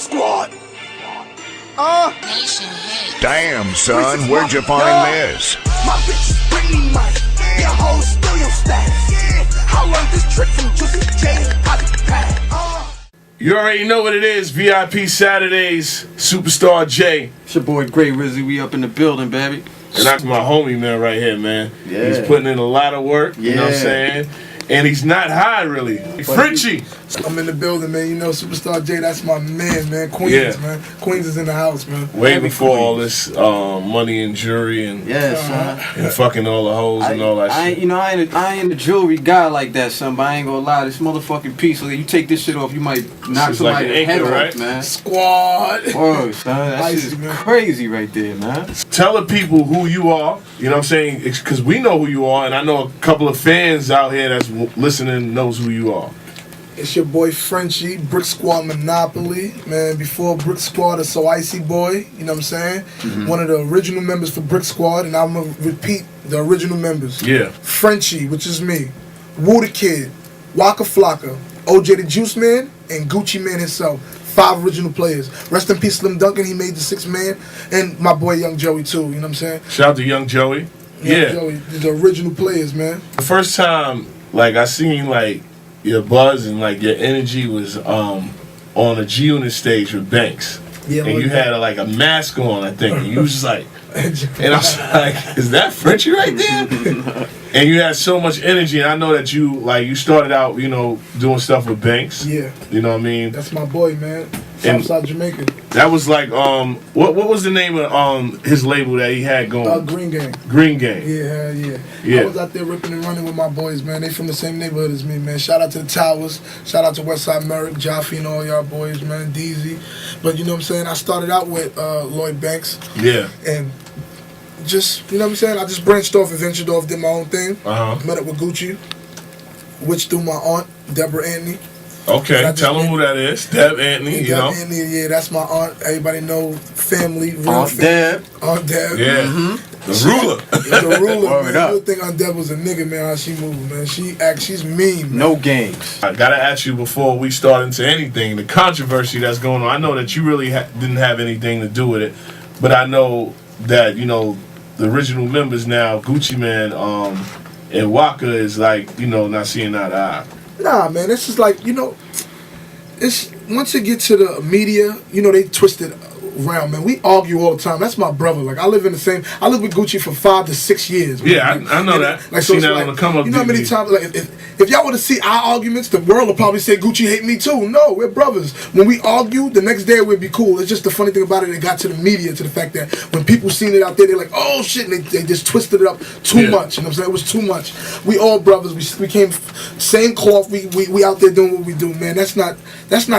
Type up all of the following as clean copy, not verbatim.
Squad. Nation hit. Damn, son, where'd you find this? My bitches bring me money. Your hoes steal your status. I learned this trick from Juicy J. You already know what it is. VIP Saturdays, Superstar J. It's your boy Gray Rizzy. We up in the building, baby. And that's my homie, man, right here, man. Yeah. He's putting in a lot of work, you know what I'm saying? And he's not high, really. Frenchie. I'm in the building, man. You know, Superstar J, that's my man. Queens, man. Queens is in the house, man. Way before all this money and jewelry and, and fucking all the hoes and all that shit. I ain't a jewelry guy like that, son, but I ain't gonna lie. This motherfucking piece, so you take this shit off, you might knock somebody's like head right? off, man. Squad. Whoa, son. That shit is crazy right there, man. Tell the people who you are, you know what I'm saying? Because we know who you are, and I know a couple of fans out here that's listening knows who you are. It's your boy Frenchie, Brick Squad Monopoly, man. Before Brick Squad, a So Icy Boy, you know what I'm saying? One of the original members for Brick Squad, and I'm gonna repeat the original members. Yeah. Frenchie, which is me, Woo the Kid, Waka Flocka, OJ the Juice Man, and Gucci Man himself. 5 original players. Rest in peace, Slim Duncan, he made the 6th man, and my boy Young Joey too, you know what I'm saying? Shout out to Young Joey. Young Joey, the original players, man. The first time, like, I seen, like, your buzz and, like, your energy was on a G-Unit stage with Banks. Yeah, and you had, like, a mask on, I think, and you was just like, and I was like, is that Frenchie right there? And you had so much energy, and I know that you started out, you know, doing stuff with Banks. Yeah. You know what I mean? That's my boy, man. Southside Jamaica. That was like, what was the name of his label that he had going? Green Gang. Green Gang. Yeah. I was out there ripping and running with my boys, man. They from the same neighborhood as me, man. Shout out to the Towers. Shout out to Westside Merrick, Jaffe, and all y'all boys, man. Deezy. But you know what I'm saying? I started out with Lloyd Banks. Yeah. And just, you know what I'm saying? I just branched off and ventured off, did my own thing. Met up with Gucci, which through my aunt, Deborah Anthony. Okay, tell them who that is. Deb Anthony, you know. Anthony, yeah, that's my aunt. Everybody know family, real Aunt family. Deb. Aunt Deb. Yeah. The ruler. The ruler. Word Man. up. You would think Aunt Deb was a nigga, man, how she moved, man. She's mean, man. No games. I gotta ask you before we start into anything, the controversy that's going on. I know that you really didn't have anything to do with it, but I know that, you know, the original members now, Gucci Man and Waka is like, you know, not seeing eye to eye. Nah, man, it's just like, you know, it's once you get to the media, you know, they twist it around, man. We argue all the time. That's my brother. Like, I live with Gucci for 5 to 6 years. Man. Yeah, I know that. Like, so seen that like, on the come up. you know how many times, like, if y'all want to see our arguments, the world will probably say Gucci hate me too. No, we're brothers. When we argue, the next day we'd be cool. It's just the funny thing about it, it got to the media, to the fact that when people seen it out there, they're like, oh shit, and they just twisted it up too much. You know what I'm saying? It was too much. We all brothers. We came same cloth. We out there doing what we do, man. That's not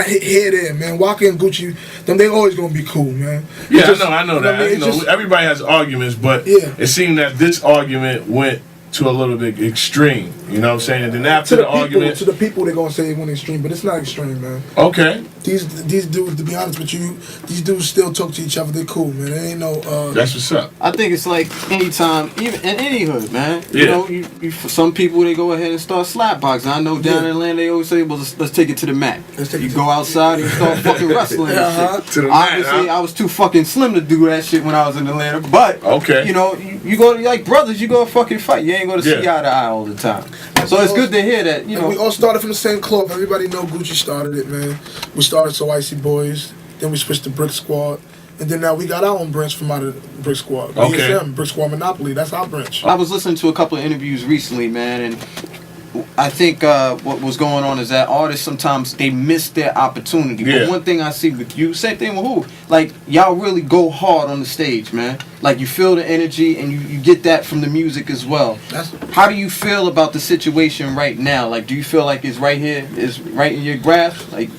here there, man. Waka and Gucci, they always gonna be cool, man. Yeah, I know that. You know, everybody has arguments, but it seemed that this argument went to a little bit extreme. You know what I'm saying? And then after the argument, to the people, they're gonna say it went extreme, but it's not extreme, man. Okay. These dudes, to be honest with you, these dudes still talk to each other. They cool, man. There ain't no. That's what's up. I think it's like anytime, even in any hood, man. Yeah. You know, you for some people they go ahead and start slap boxing. I know down in Atlanta they always say, "Well, let's take it to the mat." You go outside and start fucking wrestling and shit. To the Obviously, mat, I was too fucking slim to do that shit when I was in Atlanta. But you know, you go to like brothers, you go fucking fight. You ain't gonna see eye to eye all the time. So it's good to hear that, you know. We all started from the same cloth. Everybody know Gucci started it, man. We started So Icy Boys, then we switched to Brick Squad, and then now we got our own branch from out of the Brick Squad. Okay. BSM, Brick Squad Monopoly, that's our branch. I was listening to a couple of interviews recently, man, and I think what was going on is that artists sometimes they miss their opportunity. Yeah. But one thing I see with you, same thing with who, like y'all really go hard on the stage, man. Like you feel the energy and you get that from the music as well. How do you feel about the situation right now? Like, do you feel like it's right here, it's right in your grasp? Like,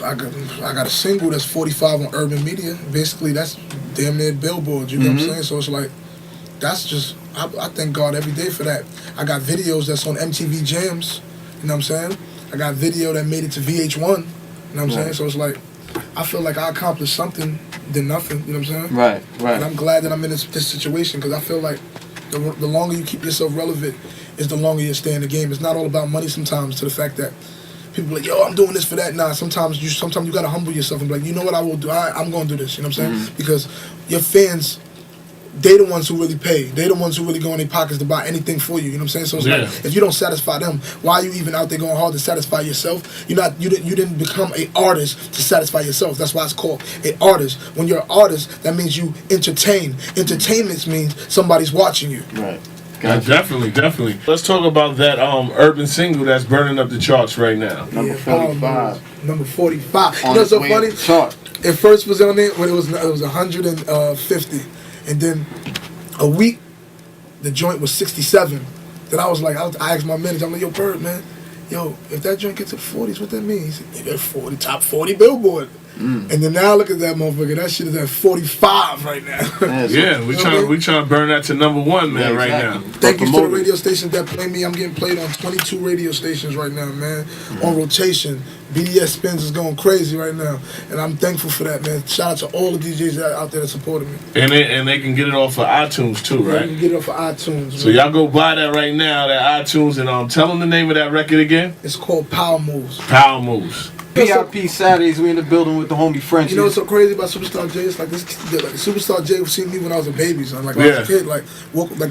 I got a single that's 45 on Urban Media. Basically, that's damn near Billboard. You know what I'm saying? So it's like, that's just. I thank God every day for that. I got videos that's on MTV Jams, you know what I'm saying? I got video that made it to VH1, you know what I'm saying? So it's like, I feel like I accomplished something than nothing, you know what I'm saying? Right. And I'm glad that I'm in this situation, because I feel like the longer you keep yourself relevant is the longer you stay in the game. It's not all about money sometimes, to the fact that people like, yo, I'm doing this for that. Nah, sometimes you gotta humble yourself and be like, you know what, I will do. I'm gonna do this. You know what I'm saying? Because your fans, they the ones who really pay. They the ones who really go in their pockets to buy anything for you. You know what I'm saying? So it's like, if you don't satisfy them, why are you even out there going hard to satisfy yourself? You didn't become an artist to satisfy yourself. That's why it's called an artist. When you're an artist, that means you entertain. Entertainment means somebody's watching you. Right. Yeah, definitely. Let's talk about that urban single that's burning up the charts right now. Number 45. Number 45. You know On what's so its way funny? to the chart. It first was on there when it was 150, and then a week the joint was 67. Then I was like, I asked my manager, I'm like, yo, Bird, man, yo, if that joint gets to the 40s, what that means? He said, nigga, top 40 Billboard. And then now look at that motherfucker. That shit is at 45 right now. Yeah, we trying to burn that to number one, man, right now. Thank you to the radio stations that play me. I'm getting played on 22 radio stations right now, man. On rotation. BDS Spins is going crazy right now. And I'm thankful for that, man. Shout out to all the DJs that out there that supported me. And they can get it off of iTunes too, right? They can get it off of iTunes. So y'all go buy that right now, that iTunes, and tell them the name of that record again. It's called Power Moves. Power Moves. PIP Saturdays, we in the building with the homie Frenchie. You know what's so crazy about Superstar J? It's like this, like Superstar J seen me when I was a baby, son. Like when I was a kid, like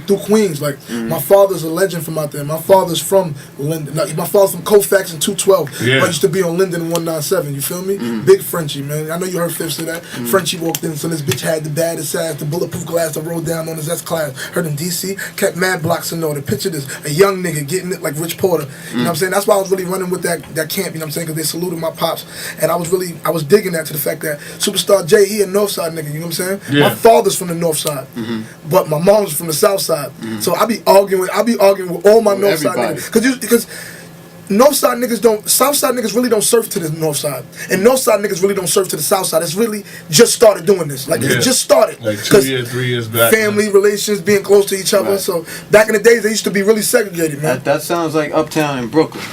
through Queens. Like my father's a legend from out there. My father's from Linden. Like, my father's from Colfax and 212. I used to be on Linden 197. You feel me? Big Frenchie, man. I know you heard fifths of that. Frenchie walked in, so this bitch had the baddest ass, the bulletproof glass that rolled down on his S class. Heard in DC, kept mad blocks in order. Picture this, a young nigga getting it like Rich Porter. You know what I'm saying? That's why I was really running with that camp. You know what I'm saying? Because they saluted my pops. And I was digging that to the fact that Superstar J, he a Northside nigga, you know what I'm saying? Yeah. My father's from the North Side, but my mom's from the South Side. So I be arguing with all my North Side niggas. Because Northside niggas don't, Southside niggas really don't surf to the Northside. And Northside niggas really don't surf to the Southside. It's really just started doing this. Like, it just started. Like 2 years, 3 years back. Family relations, being close to each other. Right. So, back in the days, they used to be really segregated, man. That sounds like Uptown in Brooklyn.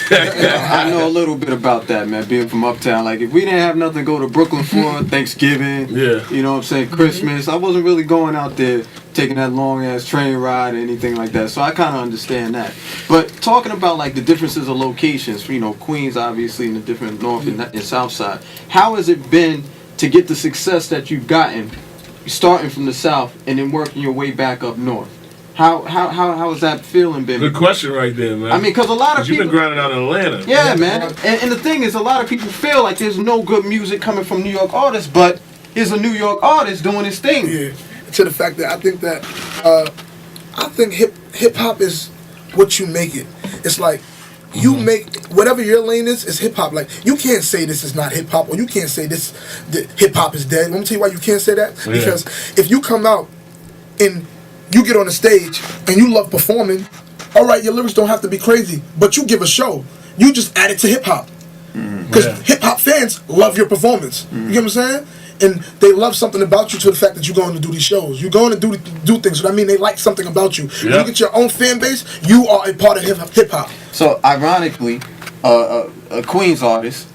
I know a little bit about that, man, being from Uptown. Like, if we didn't have nothing to go to Brooklyn for, Thanksgiving, you know what I'm saying, Christmas, I wasn't really going out there taking that long-ass train ride or anything like that. So I kind of understand that. But talking about, like, the differences of locations, you know, Queens, obviously, in the different North and South Side, how has it been to get the success that you've gotten, starting from the South and then working your way back up North? How has that feeling been? Good question right there, man. I mean, because a lot of people... You've been grinding out in Atlanta. Yeah, man. And the thing is, a lot of people feel like there's no good music coming from New York artists, but here's a New York artist doing his thing. Yeah. To the fact that I think hip hop is what you make it. It's like you make whatever your lane is hip hop. Like, you can't say this is not hip hop, or you can't say this hip hop is dead. Let me tell you why you can't say that. Because if you come out and you get on the stage and you love performing, all right, your lyrics don't have to be crazy, but you give a show. You just add it to hip hop. Because hip hop fans love your performance. You get what I'm saying? And they love something about you, to the fact that you're going to do these shows. You're going to do things. So that means they like something about you. When you get your own fan base, you are a part of hip hop. So ironically, a Queens artist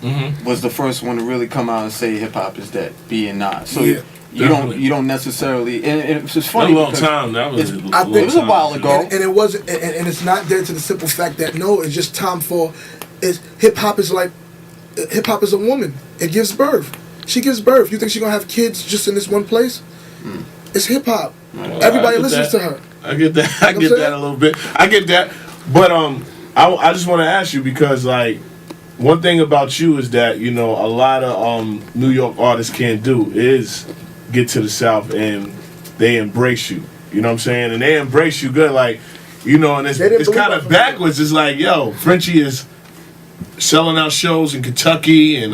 was the first one to really come out and say hip hop is dead, being not. So you don't necessarily, and it's just funny. A long time. That was it was a while ago, and it wasn't, and it's not dead to the simple fact that it's just time for. Hip hop is like, hip hop is a woman. It gives birth. She gives birth. You think she's gonna have kids just in this one place? It's hip hop. Everybody listens to her. I get that. I get that a little bit. I get that. But I just want to ask you, because like, one thing about you is that, you know, a lot of New York artists can't do is get to the South and they embrace you. You know what I'm saying? And they embrace you good, like, you know, and it's kind of backwards. It's like, yo, Frenchie is selling out shows in Kentucky and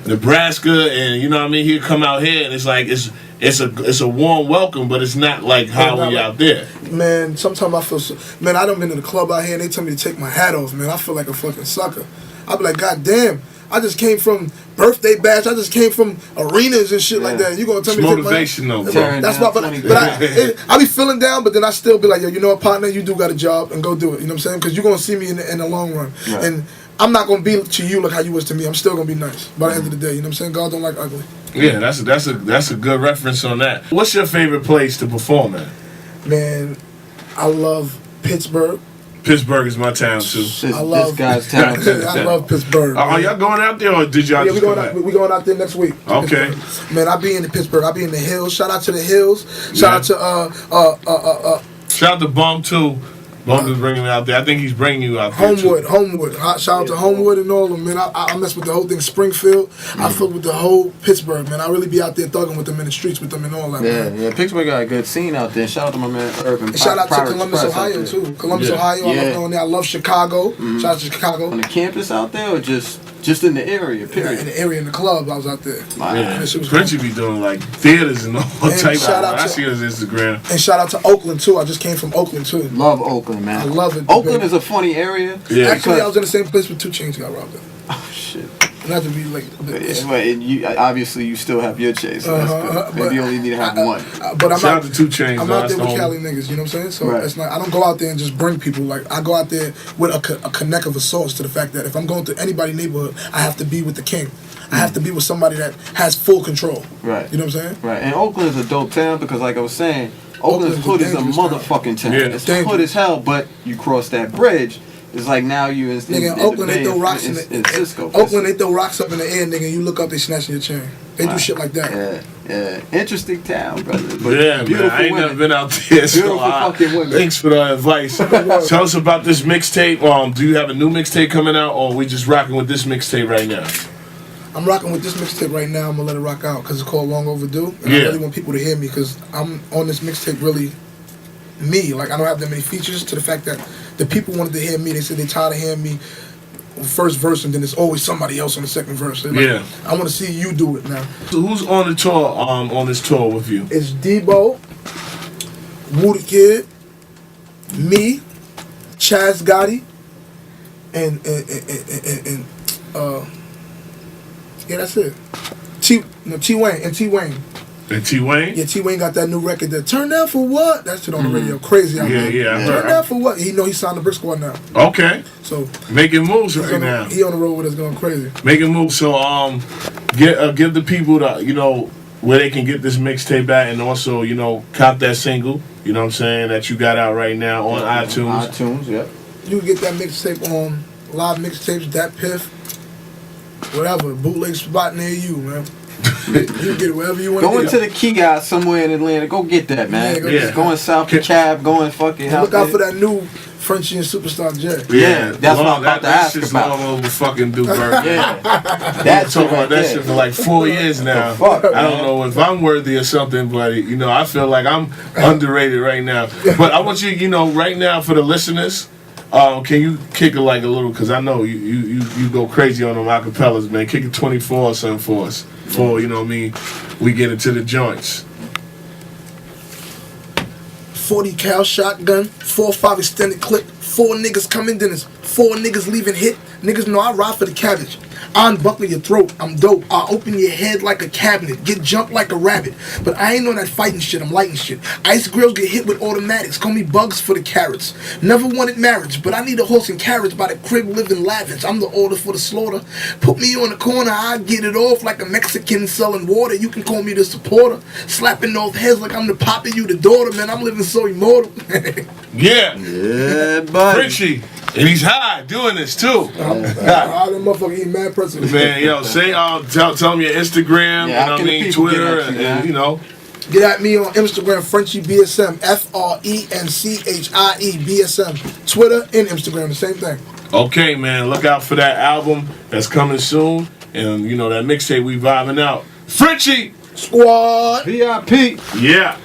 Nebraska, and you know what I mean, he'll come out here and it's like it's a warm welcome, but it's not like how we out there. Man, sometimes I feel man, I done been in the club out here and they tell me to take my hat off, man. I feel like a fucking sucker. I be like, God damn, I just came from birthday bash, I just came from arenas and shit like that. You gonna tell me to take motivation my though, bro. That's why, but I be feeling down, but then I still be like, yo, you know what, partner, you do got a job, and go do it. You know what I'm saying? Because you're gonna see me in the long run. Right. And I'm not gonna be to you like how you was to me. I'm still gonna be nice by the end of the day. You know what I'm saying? God don't like ugly. Yeah, that's a good reference on that. What's your favorite place to perform at? Man, I love Pittsburgh. Pittsburgh is my town too. This guy's town. I love Pittsburgh. Are y'all going out there or did y'all? Yeah, just we going out there next week. Okay. Man, I be in the Pittsburgh. I be in the hills. Shout out to the hills. Shout out to Shout out to Bum too. Bum is bringing me out there. I think he's bringing you out there Homewood. Shout out to Homewood and all of them, man. I mess with the whole thing. Springfield. I fuck with the whole Pittsburgh, man. I really be out there thugging with them in the streets with them and all that. Yeah. Pittsburgh got a good scene out there. Shout out to my man Urban. And shout out to Columbus, Ohio too. Columbus, Ohio. I love going there. I love Chicago. Shout out to Chicago. On the campus out there, or just in the area? Period. In the area, in the club, I was out there. Yeah. Frenchie be doing like theaters and all type of. I see his Instagram. And shout out to Oakland too. I just came from Oakland too. Love Oakland, man. I love it. Oakland is a funny area. Yeah. Actually, I was in the same place with 2 Chainz got robbed. Oh shit. Not to be like. You obviously you still have your chase. So that's good. Maybe you only need to have one. But I'm Shout out out to 2 Chainz. I'm out there with Cali niggas. You know what I'm saying? So it's not. I don't go out there and just bring people. Like I go out there with a connect of a source to the fact that if I'm going to anybody's neighborhood, I have to be with the king. I have to be with somebody that has full control. Right. You know what I'm saying? Right. And Oakland is a dope town because, like I was saying, Oakland's hood is a motherfucking town. Yeah. It's hood as hell, but you cross that bridge, it's like now you in Oakland, they throw rocks in Cisco. Oakland, they throw rocks up in the air, nigga, and you look up, they snatching your chain. They do shit like that. Yeah. Interesting town, brother. But yeah, man, I ain't never been out there. So fucking women. Thanks for the advice. Tell us about this mixtape. Do you have a new mixtape coming out, or are we just rocking with this mixtape right now? I'm rocking with this mixtape right now. I'm gonna let it rock out because it's called Long Overdue. And I really want people to hear me because I'm on this mixtape really me. Like I don't have that many features to the fact that the people wanted to hear me. They said they tired of hearing me first verse and then there's always somebody else on the second verse. Like, I want to see you do it now. So who's on the tour? On this tour with you? It's Debo, Woo the Kid, me, Chaz Gotti, and yeah, that's it. T-Wayne. And T-Wayne? Yeah, T-Wayne got that new record that Turn Down For What? That shit on the radio. Crazy out there. Yeah. Turn Down For What? He signed the Brick Squad now. Okay. So making moves right now. He on the road with us going crazy. Making moves. So give the people the where they can get this mixtape at and also, cop that single, you know what I'm saying, that you got out right now on iTunes. iTunes, yep. You can get that mixtape on Live Mixtapes, Dat Piff. Whatever, bootleg spot near you, man. You can get it wherever you want to go into the kiosk somewhere in Atlanta. Go get that, man. Yeah, going south to Cab, going fucking. Look out for that new Frenchie and Superstar J. Yeah, that's what I'm about to ask about. That all over fucking Duberg. That's talking about that shit for like 4 years now. I don't know if I'm worthy or something, but I feel like I'm underrated right now. But I want you, right now for the listeners. Can you kick it like a little? Cause I know you go crazy on them acapellas, man. Kick it 24 or something for us. Before we get into the joints. 40 cal shotgun, 4-5 extended clip, 4 niggas coming, then it's 4 niggas leaving hit. Niggas know I ride for the cabbage. I unbuckle your throat, I'm dope. I open your head like a cabinet, get jumped like a rabbit. But I ain't on that fighting shit, I'm lighting shit. Ice grills get hit with automatics, call me Bugs for the carrots. Never wanted marriage, but I need a horse and carriage by the crib, living lavish. I'm the order for the slaughter. Put me on the corner, I get it off like a Mexican selling water. You can call me the supporter. Slapping off heads like I'm the papa, you the daughter, man. I'm living so immortal. Yeah, buddy. Frenchie. And he's high doing this too. That motherfucker eat mad president. Man, say tell them your Instagram, Twitter, and Get at me on Instagram, Frenchie BSM, FRENCHIE BSM. Twitter and Instagram, the same thing. Okay, man, look out for that album that's coming soon, and that mixtape we vibing out. Frenchie Squad VIP. Yeah.